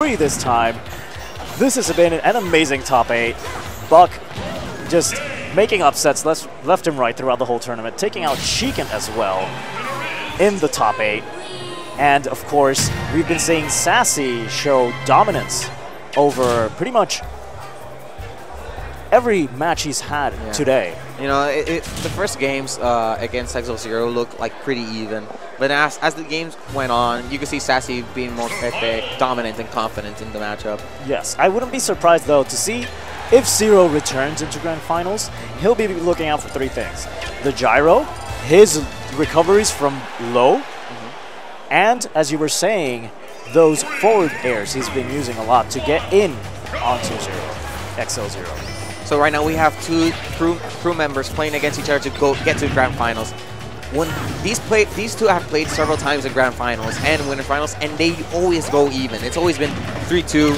3 this time. This has been an amazing top 8. Buck just making upsets left and right throughout the whole tournament, taking out Chicken as well in the top 8. And of course, we've been seeing Sassy show dominance over pretty much every match he's had today. You know, the first games against Exo-Zero looked like pretty even. But as the games went on, you could see Sassy being more dominant and confident in the matchup. Yes, I wouldn't be surprised though to see if Zero returns into Grand Finals, he'll be looking out for 3 things. The gyro, his recoveries from low, and as you were saying, those forward airs he's been using a lot to get in onto XL0. So right now we have 2 crew members playing against each other to get to Grand Finals. When these 2 have played several times in Grand Finals and Winter Finals, and they always go even. It's always been 3-2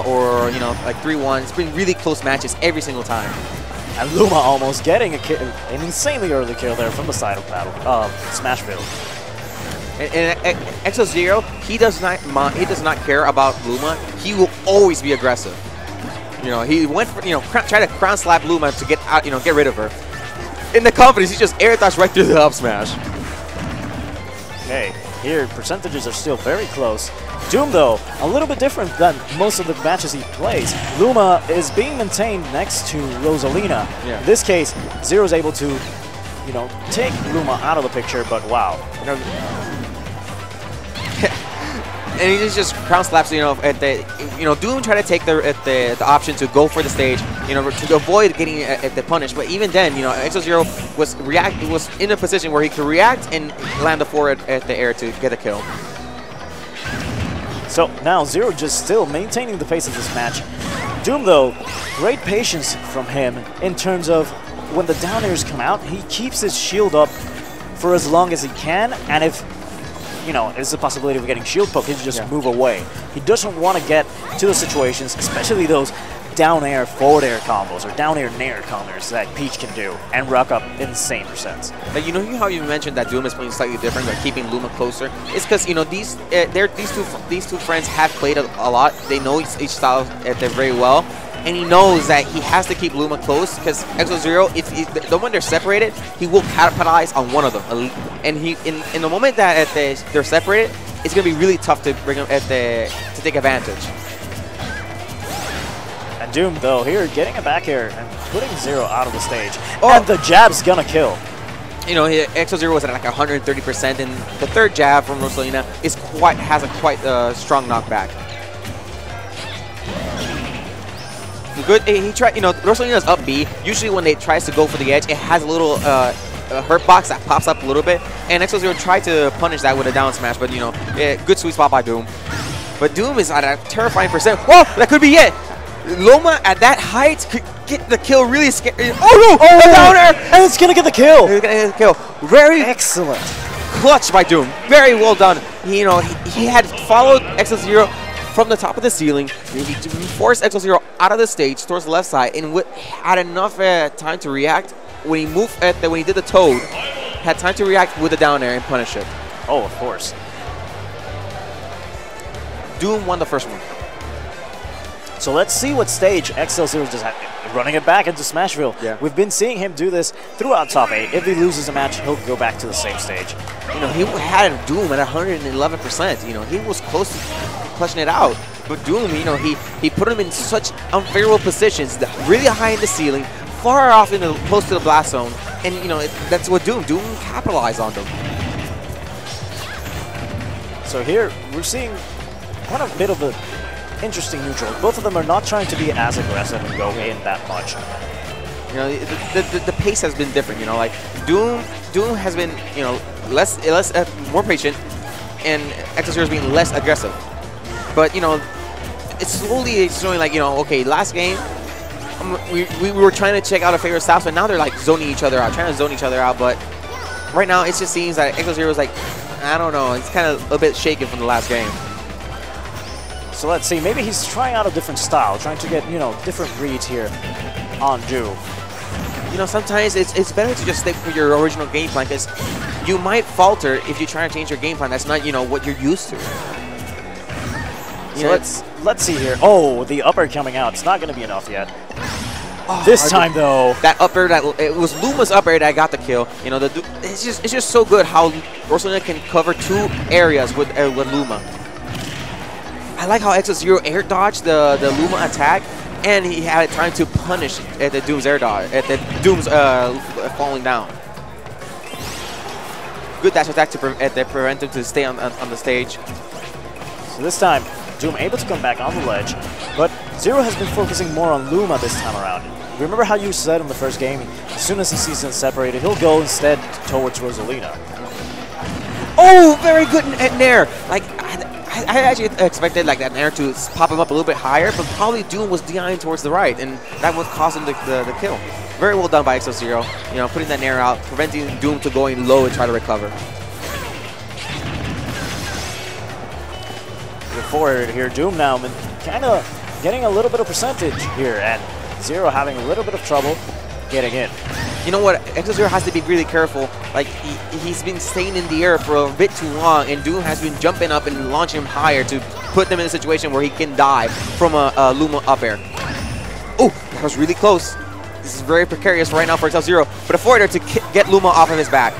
or like 3-1. It's been really close matches every single time. And Luma almost getting an insanely early kill there from the side of Smashville. And Exo-Zero, he does not care about Luma. He will always be aggressive. You know, he went for try to crown slap Luma to get out, get rid of her. In the confidence, he just air dash right through the up smash. Okay, here percentages are still very close. Doom though, a little bit different than most of the matches he plays. Luma is being maintained next to Rosalina. Yeah. In this case, Zero's able to, take Luma out of the picture, but wow. And he just crown slaps, at the, Doom tried to take the option to go for the stage, to avoid getting the punish. But even then, Exo-Zero was in a position where he could react and land the forward at the air to get a kill. So now Zero just still maintaining the pace of this match. Doom though, great patience from him in terms of when the down airs come out, he keeps his shield up for as long as he can, and if there's a possibility of getting shield poke, he can just move away. He doesn't want to get to the situations, especially those down air, forward air combos, or down air nair counters that Peach can do and rack up insane percents. Like, how you mentioned that Doom is playing slightly different, but keeping Luma closer? It's because, these two friends have played a lot. They know each style very well. And he knows that he has to keep Luma close because Exo-Zero, the moment they're separated, he will capitalize on one of them. And in the moment that they're separated, it's going to be really tough to bring them to take advantage. And Doom, though, here getting a back air and putting Zero out of the stage. Oh. And the jab's going to kill. Exo-Zero was at like 130%, and the third jab from Rosalina has a quite strong knockback. Good. He tried. Rosalina's up B. Usually, when they tries to go for the edge, it has a little hurt box that pops up a little bit. And Exo-Zero tried to punish that with a down smash, but good sweet spot by Doom. But Doom is at a terrifying percent. Whoa, that could be it. Loma at that height could get the kill really scary. Oh no! Oh, the down air, and it's gonna get the kill. It's gonna get the kill. Very excellent. Clutch by Doom. Very well done. He had followed Exo-Zero from the top of the ceiling. He forced Exo-Zero out of the stage towards the left side, and had enough time to react when he moved when he did the Toad. Had time to react with the down air and punish it. Oh, of course. Doom won the first one. So let's see what stage XL0 just running it back into Smashville. Yeah. We've been seeing him do this throughout top 8. If he loses a match, he'll go back to the same stage. He had Doom at 111%. He was close to clutching it out. But Doom, he put him in such unfavorable positions, really high in the ceiling, far off close to the blast zone, and that's what Doom capitalized on them. So here we're seeing quite a bit of a interesting neutral. Both of them are not trying to be as aggressive and go in that much. The pace has been different. Like Doom has been more patient, and Exo-Zero has been less aggressive. But it's slowly showing like okay, last game we were trying to check out a favorite styles, but now they're like zoning each other out, trying to zone each other out. But right now it just seems that Exo-Zero is like, I don't know, it's kind of a bit shaken from the last game. So let's see, maybe he's trying out a different style, trying to get, different reads here on Doom. Sometimes it's better to just stick with your original game plan, because you might falter if you try to change your game plan. That's not, what you're used to. So let's see here. Oh, the upper coming out. It's not going to be enough yet. This time, though, that up air, it was Luma's up air that got the kill. You know, it's just so good how Rosalina can cover 2 areas with Luma. I like how XL0 air dodged the Luma attack, and he had time to punish at the Doom's air dodge, at the Doom's falling down. Good dash attack to prevent him to stay on the stage. So this time, Doom able to come back on the ledge, but Zero has been focusing more on Luma this time around. Remember how you said in the first game, as soon as he sees them separated, he'll go instead towards Rosalina. Oh, very good nair. Like, I actually expected like that nair to pop him up a little bit higher, but probably Doom was DIing towards the right, and that would cost him the kill. Very well done by XL0, you know, putting that nair out, preventing Doom to going low and try to recover. Forward here, Doom now kind of getting a little bit of percentage here, and Zero having a little bit of trouble getting in. You know what, XL0 has to be really careful. Like, he's been staying in the air for a bit too long, and Doom has been jumping up and launching him higher to put them in a situation where he can die from a Luma up air. Oh, that was really close. This is very precarious right now for XL0, but a forwarder to get Luma off of his back.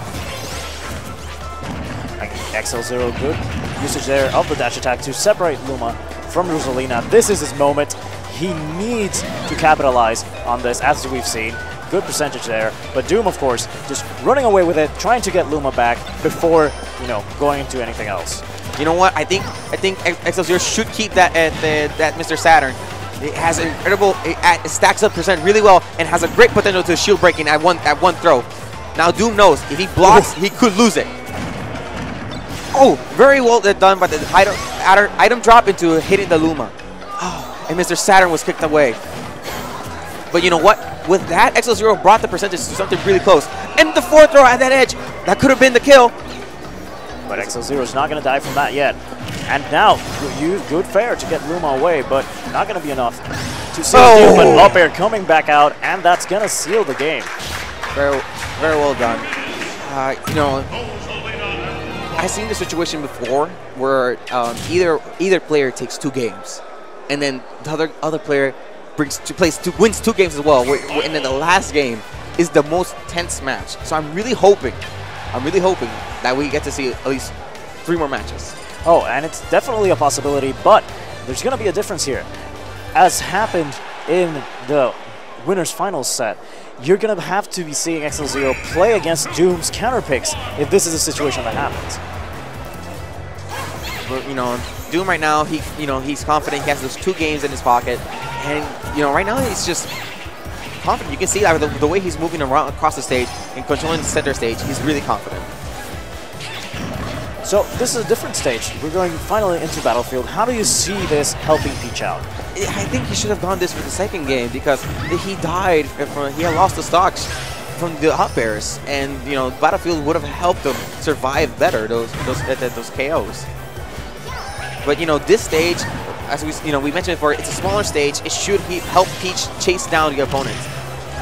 XL0, good usage there of the dash attack to separate Luma from Rosalina. This is his moment. He needs to capitalize on this, as we've seen. Good percentage there, but Doom, of course, just running away with it, trying to get Luma back before, you know, going into anything else. You know what? I think XL0 should keep that that Mr. Saturn. It has incredible. It stacks up percent really well and has a great potential to shield breaking at one throw. Now Doom knows if he blocks, he could lose it. Oh, very well done by the item drop into hitting the Luma. Oh, and Mr. Saturn was kicked away. But you know what? With that, XL0 brought the percentage to something really close. And the 4th throw at that edge, that could have been the kill. But XL0 is not going to die from that yet. And now, good fair to get Luma away, but not going to be enough to seal the deal. But up air coming back out, and that's going to seal the game. Very well done. You know, I've seen the situation before where either player takes 2 games, and then the other player wins 2 games as well. And then the last game is the most tense match. So I'm really hoping that we get to see at least 3 more matches. Oh, and it's definitely a possibility, but there's going to be a difference here. As happened in the winner's finals set, you're going to have to be seeing XL0 play against Doom's counter picks if this is a situation that happens. But, you know, Doom right now, he's confident. He has those 2 games in his pocket, and you know, right now he's just confident. You can see that the way he's moving around across the stage and controlling the center stage. He's really confident. So this is a different stage. We're going finally into Battlefield. How do you see this helping Peach out? I think he should have done this for the 2nd game because he died. He had lost the stocks from the up airs, and you know, Battlefield would have helped him survive better those KOs. But you know, this stage, as we mentioned before, it's a smaller stage. It should help Peach chase down the opponent.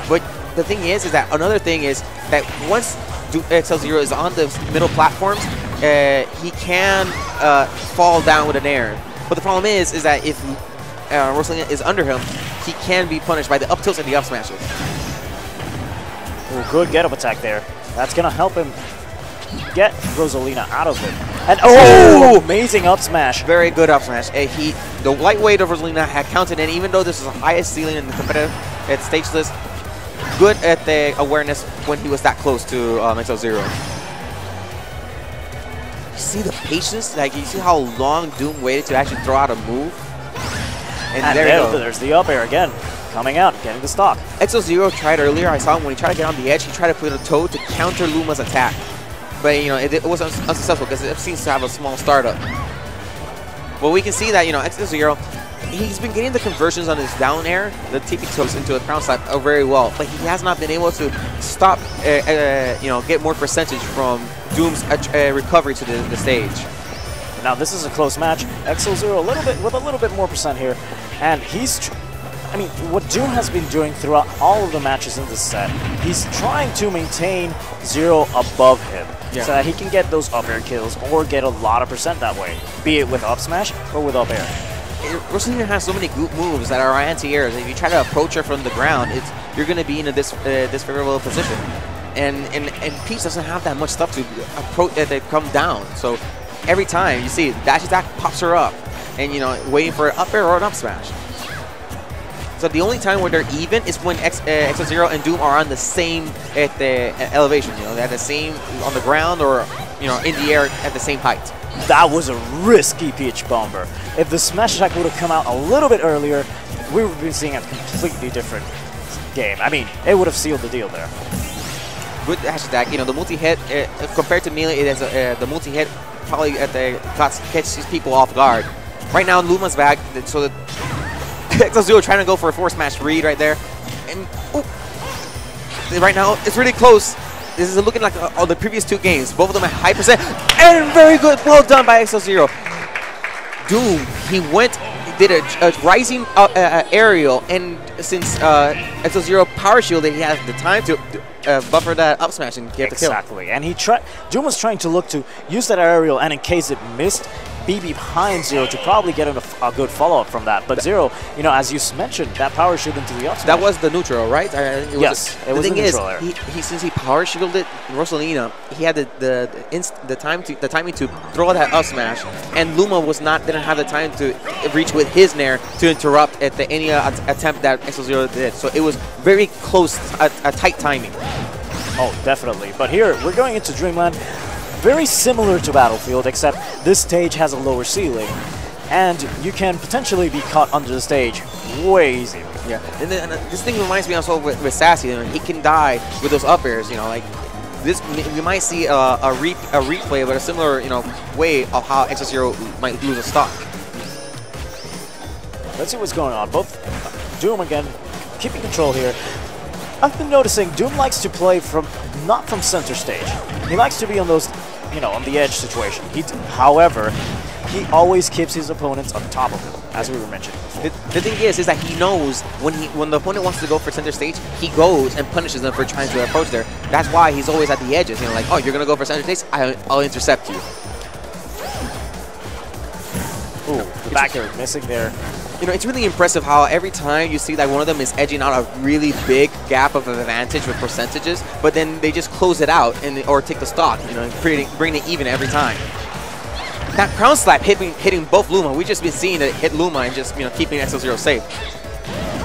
But the thing is that another thing is that once XL0 is on the middle platforms, he can fall down with an air. But the problem is that if Rosalina is under him, he can be punished by the up tilts and the up smashes. Ooh, good get up attack there. That's gonna help him get Rosalina out of it. And amazing up smash. Very good up smash. The lightweight of Rosalina had counted in, even though this is the highest ceiling in the competitive at stage list. Good at the awareness when he was that close to XL0. You see the patience? Like, you see how long Doom waited to actually throw out a move? And there you go. There's the up air again. Coming out, getting the stock. XL0 tried earlier. I saw him when he tried to get on the edge. He tried to put a toe to counter Luma's attack. But, you know, it was unsuccessful because it seems to have a small startup. Well, we can see that, you know, XL0, he's been getting the conversions on his down air, the TP toes into a crown slap very well. But he has not been able to stop, you know, get more percentage from Doom's recovery to the stage. Now this is a close match. XL0 with a little bit more percent here, and I mean, what Doom has been doing throughout all of the matches in this set, he's trying to maintain Zero above him, so that he can get those up air kills or get a lot of percent that way, be it with up smash or with up air. Rosalina has so many good moves that are anti-airs. If you try to approach her from the ground, you're going to be in a disfavorable position. And Peach doesn't have that much stuff to approach that come down. So every time you see dash attack pops her up, and waiting for an up air or an up smash. So the only time where they're even is when X0 and Doom are on the same elevation. They're the same on the ground or in the air at the same height. That was a risky Peach bomber. If the smash attack would have come out a little bit earlier, we would be seeing a completely different game. I mean, it would have sealed the deal there. With dash attack, the multi-hit compared to melee, the multi-hit probably catches people off guard. Right now, Luma's back, so the X0 trying to go for a force smash read right there, and right now it's really close. This is looking like all the previous 2 games. Both of them at high percent, and very good, well done by X0. Doom, he did a rising aerial, and since X0 power shielded, he has the time to buffer that up smash and get the kill. Exactly, and Doom was trying to look to use that aerial, and in case it missed, be behind Zero to probably get a good follow-up from that. But Zero, as you mentioned, that power shield into the up smash. That was the neutral, right? Yes, it was the neutral there. Since he power shielded Rosalina, he had the timing to throw that up smash, and Luma didn't have the time to reach with his nair to interrupt at any attempt that X0 did. So it was very close, a tight timing. Oh, definitely. But here, we're going into Dreamland. Very similar to Battlefield, except this stage has a lower ceiling, and you can potentially be caught under the stage way easier. Yeah, and this thing reminds me also with Sassy. He can die with those up airs. Like this, we might see a replay, but a similar way of how X0 might lose a stock. Let's see what's going on. Both Doom again keeping control here. I've been noticing Doom likes to play not from center stage. He likes to be on those, on the edge situation. However, he always keeps his opponents on top of him, as we were mentioning. The thing is that he knows when the opponent wants to go for center stage, he goes and punishes them for trying to approach there. That's why he's always at the edges. Like, oh, you're gonna go for center stage? I'll intercept you. Ooh, the back air missing there. It's really impressive how every time you see that one of them is edging out a really big gap of advantage with percentages, but then they just close it out or take the stock, bringing it even every time. That crown slap hitting both Luma. We've just been seeing it hit Luma and just keeping X0 safe.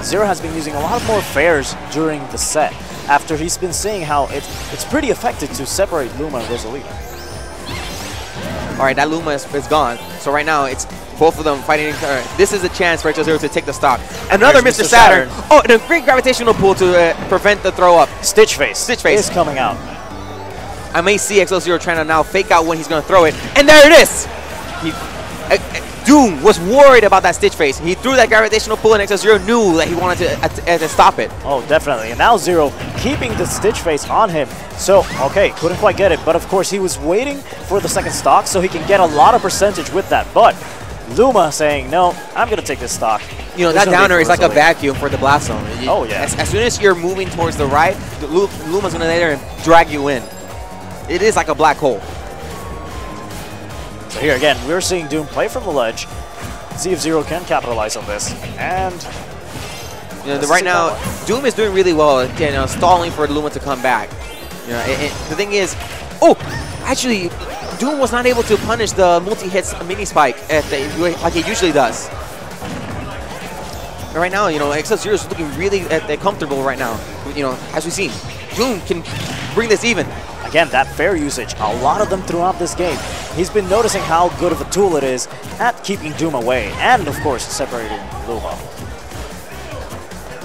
Zero has been using a lot more fairs during the set after he's been seeing how it's pretty effective to separate Luma and Rosalina. All right, that Luma is gone. So right now it's both of them fighting. This is a chance for X0 to take the stock. Another Mr. Saturn. Oh, and a great gravitational pull to prevent the throw up. Stitch Face is coming out. I may see X0 trying to now fake out when he's going to throw it. And there it is. Doom was worried about that Stitch Face. He threw that gravitational pull, and X0 knew that he wanted to stop it. Oh, definitely. And now Zero keeping the Stitch Face on him. So, okay, couldn't quite get it. But, of course, he was waiting for the second stock so he can get a lot of percentage with that. But Luma saying, no, I'm going to take this stock. That downer is like a vacuum for the blast zone. Oh, yeah. As soon as you're moving towards the right, Luma's going to lay there and drag you in. It is like a black hole. So here again, we're seeing Doom play from the ledge. See if Zero can capitalize on this. And right now, Doom is doing really well, stalling for Luma to come back. The thing is, actually, Doom was not able to punish the multi-hits mini spike like he usually does. Right now, X0 is looking really comfortable right now. As we've seen, Doom can bring this even. Again, that fair usage, a lot of them throughout this game. He's been noticing how good of a tool it is at keeping Doom away, and of course, separating Luma.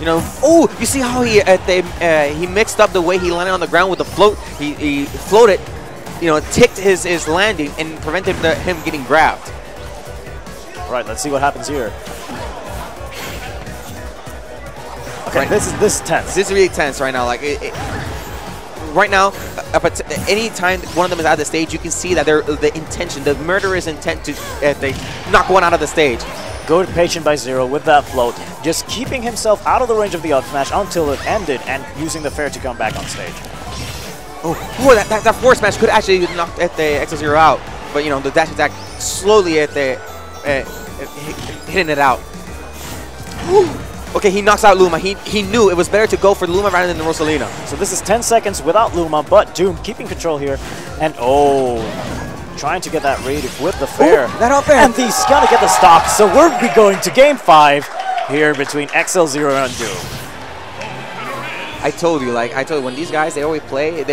You see how he mixed up the way he landed on the ground with the float. He floated, ticked his landing and prevented him getting grabbed. All right, let's see what happens here. Okay, this is tense. This is really tense right now. Right now, any time one of them is out of the stage, you can see that the intention, the murderous intent to they knock one out of the stage. Good patient by Zero with that float, just keeping himself out of the range of the up smash until it ended, and using the fair to come back on stage. That forward smash could actually knock the X0 out, but the dash attack slowly hitting it out. Okay, he knocks out Luma. He knew it was better to go for Luma rather than the Rosalina. So this is 10 seconds without Luma, but Doom keeping control here. And trying to get that read with the fair. Ooh, that up air. And he's gonna get the stock. So we'll be going to game 5 here between XL0 and Doom. I told you, when these guys they always play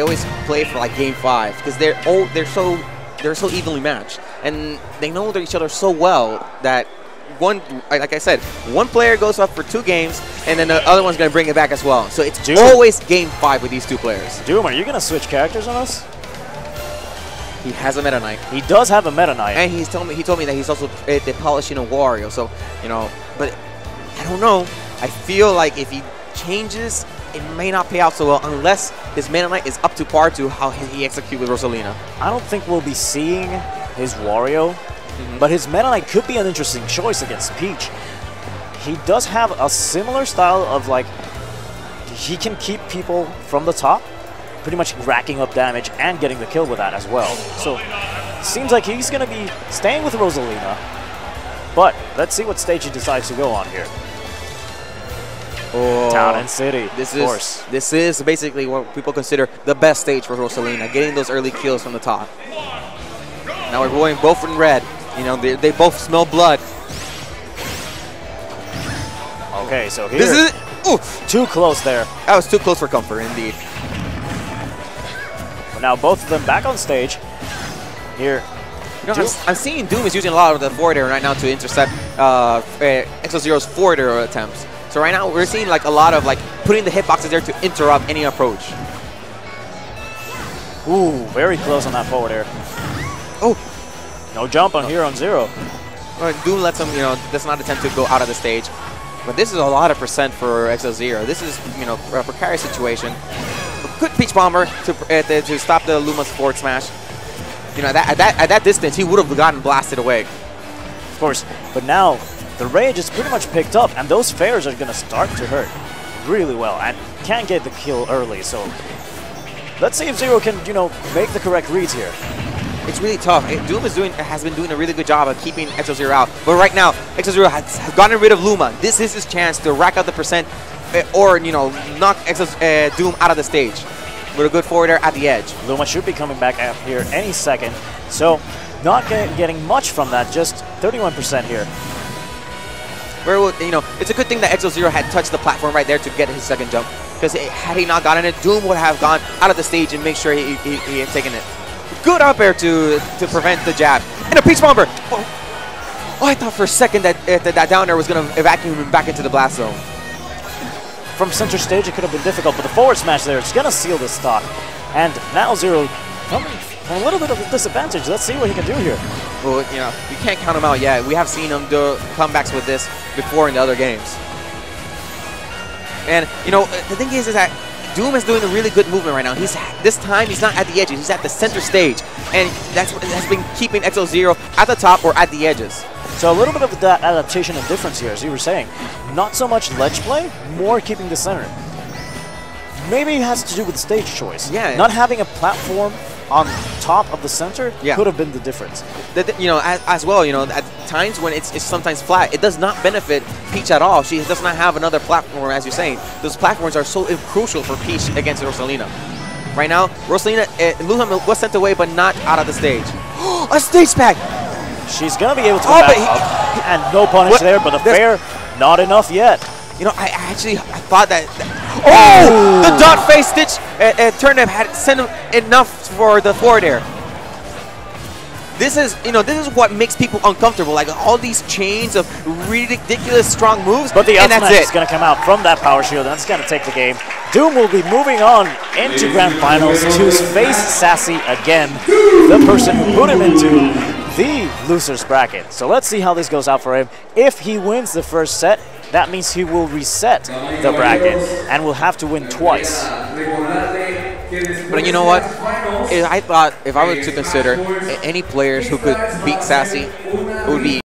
for like game 5 because they're so evenly matched and they know each other so well that like I said, one player goes up for 2 games and then the other one's gonna bring it back as well. So it's always game 5 with these 2 players. Doom, are you gonna switch characters on us? He has a Meta Knight. He does have a Meta Knight. And he told me that he's also polishing a Wario. So but I don't know. I feel like if he changes, it may not pay out so well unless his Meta Knight is up to par to how he executes with Rosalina. I don't think we'll be seeing his Wario, but his Meta Knight could be an interesting choice against Peach. He does have a similar style of he can keep people from the top, pretty much racking up damage and getting the kill with that as well. So seems like he's going to be staying with Rosalina, but let's see what stage he decides to go on here. Town and City, this of course. This is basically what people consider the best stage for Rosalina, getting those early kills from the top. Now we're going both in red. They both smell blood. Okay, so here. This is too close there. That was too close for comfort, indeed. But now both of them back on stage. Here. I'm seeing Doom is using a lot of the forward air right now to intercept XL0's forward air attempts. So right now we're seeing a lot of putting the hitboxes there to interrupt any approach. Ooh, very close on that forward air. Oh, no jump on here on 0. Doom lets him, does not attempt to go out of the stage. But this is a lot of percent for XL0. This is, a precarious situation. A good Peach Bomber to stop the Luma's forward smash. At that distance, he would have gotten blasted away. Of course, but now the rage is pretty much picked up, and those fairs are going to start to hurt really well, and can't get the kill early. So let's see if Zero can, make the correct reads here. It's really tough. Doom has been doing a really good job of keeping XL0 out, but right now XL0 has gotten rid of Luma. This is his chance to rack out the percent, or knock Doom out of the stage with a good forward air at the edge. Luma should be coming back out here any second, so not getting much from that, just 31% here. It's a good thing that XL0 had touched the platform right there to get his second jump, because had he not gotten it, Doom would have gone out of the stage and make sure he had taken it. Good up air to prevent the jab. And a Peach Bomber! Oh, I thought for a second that down air was going to evacuate him back into the blast zone. From center stage, it could have been difficult, but the forward smash there is going to seal the stock. And now Zero coming from a little bit of a disadvantage. Let's see what he can do here. Well, you can't count him out yet. We have seen him do comebacks with this before in the other games. And, the thing is that Doom is doing a really good movement right now. This time he's not at the edges, he's at the center stage. And that's been keeping XL0 at the top or at the edges. So a little bit of that adaptation and difference here, as you were saying. Not so much ledge play, more keeping the center. Maybe it has to do with stage choice. Yeah. Not having a platform on top of the center could have been the difference. As well, at times when it's sometimes flat, it does not benefit Peach at all. She does not have another platform, as you're saying. Those platforms are so crucial for Peach against Rosalina. Right now, Rosalina, Luma was sent away, but not out of the stage. A stage pack! She's going to be able to go back up, and no punish there, but the fair, not enough yet. I thought that the dot face stitch turnip had sent him enough for the forward air. This is what makes people uncomfortable. All these chains of ridiculous strong moves, but the and that's it. Is going to come out from that power shield, and that's going to take the game. Doom will be moving on into Grand Finals to face Sassy again, the person who put him into the loser's bracket. So let's see how this goes out for him. If he wins the first set, that means he will reset the bracket and will have to win twice. But you know what? I thought if I were to consider any players who could beat Sassy, it would be